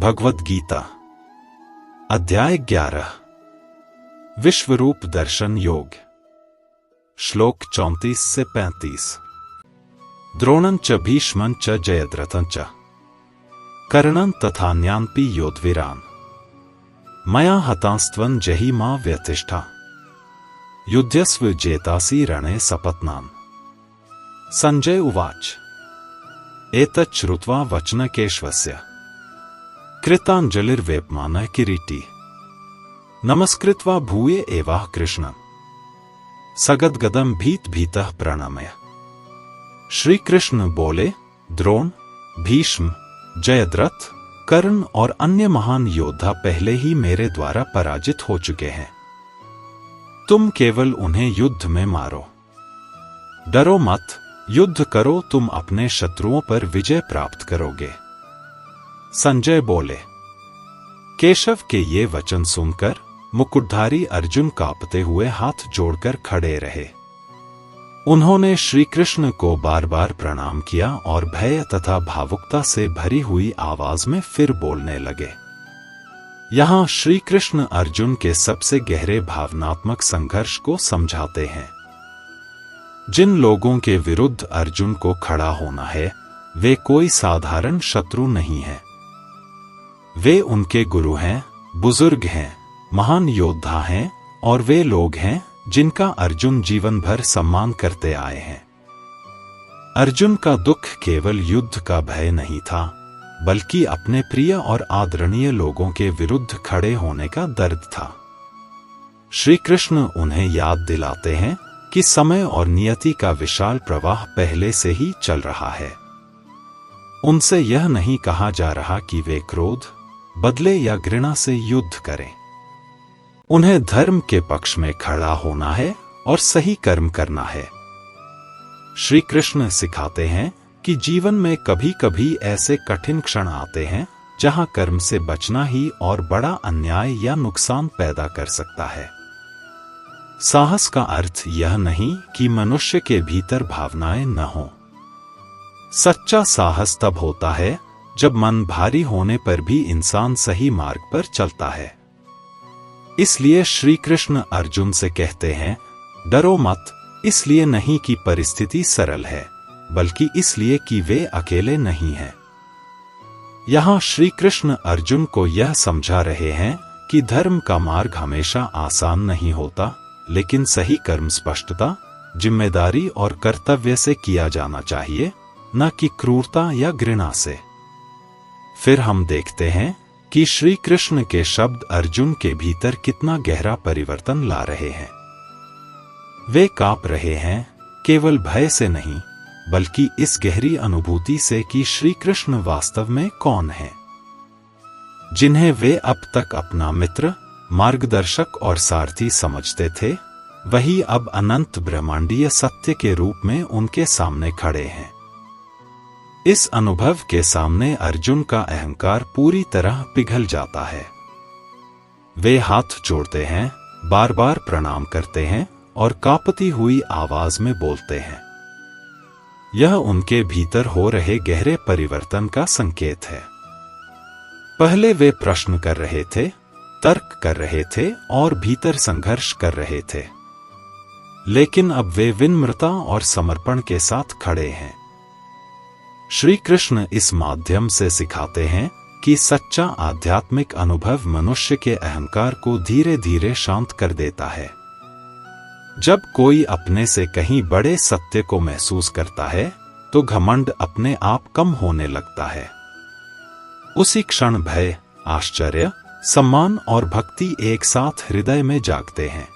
भगवद गीता अध्याय 11 विश्वरूप दर्शन योग श्लोक 34 से 35। द्रोणं च भीष्मं च जयद्रथं च कर्णं तथान्यानपि योधवीरान् मया हतांस्त्वं जहिमा व्यतिष्ठा युध्यस्व जेतासि रणे सपत्नान्। संजय उवाच एतत् श्रुत्वा वचनकेशवस्य कृताञ्जलिर्वेपमानः किरीटी नमस्कृत्वा भूय एवाह कृष्णं सगद्गदं भीतः प्रणमय। श्री कृष्ण बोले, द्रोण, भीष्म, जयद्रथ, कर्ण और अन्य महान योद्धा पहले ही मेरे द्वारा पराजित हो चुके हैं। तुम केवल उन्हें युद्ध में मारो, डरो मत, युद्ध करो, तुम अपने शत्रुओं पर विजय प्राप्त करोगे। संजय बोले। केशव के ये वचन सुनकर मुकुटधारी अर्जुन कांपते हुए हाथ जोड़कर खड़े रहे। उन्होंने श्री कृष्ण को बार बार प्रणाम किया और भय तथा भावुकता से भरी हुई आवाज में फिर बोलने लगे। यहां श्री कृष्ण अर्जुन के सबसे गहरे भावनात्मक संघर्ष को समझाते हैं। जिन लोगों के विरुद्ध अर्जुन को खड़ा होना है वे कोई साधारण शत्रु नहीं है। वे उनके गुरु हैं, बुजुर्ग हैं, महान योद्धा हैं और वे लोग हैं जिनका अर्जुन जीवन भर सम्मान करते आए हैं। अर्जुन का दुख केवल युद्ध का भय नहीं था, बल्कि अपने प्रिय और आदरणीय लोगों के विरुद्ध खड़े होने का दर्द था। श्री कृष्ण उन्हें याद दिलाते हैं कि समय और नियति का विशाल प्रवाह पहले से ही चल रहा है। उनसे यह नहीं कहा जा रहा कि वे क्रोध, बदले या घृणा से युद्ध करें। उन्हें धर्म के पक्ष में खड़ा होना है और सही कर्म करना है। श्री कृष्ण सिखाते हैं कि जीवन में कभी कभी ऐसे कठिन क्षण आते हैं जहां कर्म से बचना ही और बड़ा अन्याय या नुकसान पैदा कर सकता है। साहस का अर्थ यह नहीं कि मनुष्य के भीतर भावनाएं न हों। सच्चा साहस तब होता है जब मन भारी होने पर भी इंसान सही मार्ग पर चलता है। इसलिए श्री कृष्ण अर्जुन से कहते हैं, डरो मत, इसलिए नहीं कि परिस्थिति सरल है, बल्कि इसलिए कि वे अकेले नहीं हैं। यहां श्री कृष्ण अर्जुन को यह समझा रहे हैं कि धर्म का मार्ग हमेशा आसान नहीं होता, लेकिन सही कर्म स्पष्टता, जिम्मेदारी और कर्तव्य से किया जाना चाहिए, न कि क्रूरता या घृणा से। फिर हम देखते हैं कि श्री कृष्ण के शब्द अर्जुन के भीतर कितना गहरा परिवर्तन ला रहे हैं। वे कांप रहे हैं केवल भय से नहीं, बल्कि इस गहरी अनुभूति से कि श्री कृष्ण वास्तव में कौन है। जिन्हें वे अब तक अपना मित्र, मार्गदर्शक और सारथी समझते थे, वही अब अनंत ब्रह्मांडीय सत्य के रूप में उनके सामने खड़े हैं। इस अनुभव के सामने अर्जुन का अहंकार पूरी तरह पिघल जाता है। वे हाथ जोड़ते हैं, बार बार प्रणाम करते हैं और कांपती हुई आवाज में बोलते हैं। यह उनके भीतर हो रहे गहरे परिवर्तन का संकेत है। पहले वे प्रश्न कर रहे थे, तर्क कर रहे थे और भीतर संघर्ष कर रहे थे, लेकिन अब वे विनम्रता और समर्पण के साथ खड़े हैं। श्री कृष्ण इस माध्यम से सिखाते हैं कि सच्चा आध्यात्मिक अनुभव मनुष्य के अहंकार को धीरे धीरे शांत कर देता है। जब कोई अपने से कहीं बड़े सत्य को महसूस करता है तो घमंड अपने आप कम होने लगता है। उसी क्षण भय, आश्चर्य, सम्मान और भक्ति एक साथ हृदय में जागते हैं।